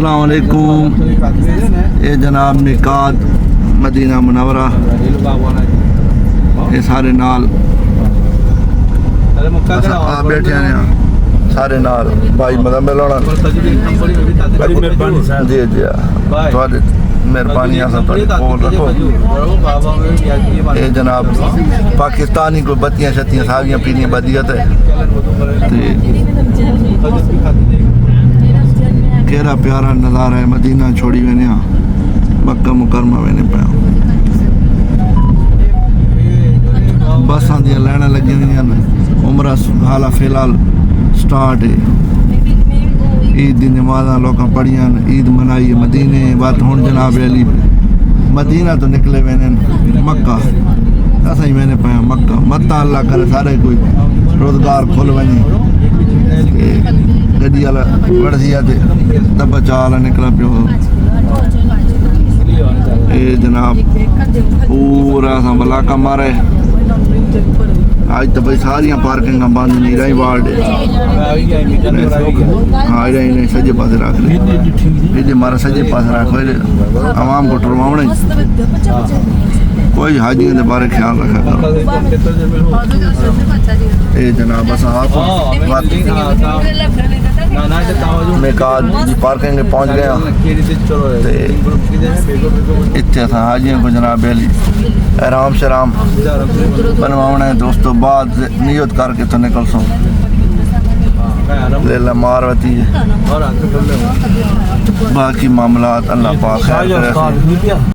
अस्सलाम वालेकुम। ये जनाब मिकात मदीना मुनव्वरा, ये सारे नाल आप बैठे हैं सारे नाल भाई मदद मिलाना जी जी मेहरबानी रखो। ये जनाब पाकिस्तानी को बत्तियाँ शत्तियाँ सारियाँ पीनी बदियत है। केड़ा प्यारा नज़ारा है, मदीना छोड़ी वेने मक्का मुकरमा वेने पाया। बसां दियां लाइनां लगी हुई हैं, उमरा हाल फिलहाल स्टार्ट है। ईद दी नमाज़ां लोकां पढ़ियां, ईद मनाई है मदीने बात। हुण जनाब अली मदीना तो निकले वेने मक्का, असां ही वेने पाया मक्का। मता अल्लाह करे सारे कोई रोज़गार खुल वञे। गड्डी वाला बढ़िया ते दबा चाल निकला पियो। ये जनाब पूरा असां बलाका मारे। आज तो भाई सारिया पार्किंग बंद नहीं रही वार्ड। हाँ नहीं सजे पास रख ले मारा सजे पास रख आवाम को टरवाने। कोई हाजियों के बारे ख्याल रखा करो। ये जनाब अस पार्किंग पहुँच गया। इतने अस हाजियों को जनाब अली आराम शराम बनवाना है दोस्तों। बाद नियत करके तो निकल सो लेला मारवती है। बाकी मामलात अल्लाह पाक खैर करे।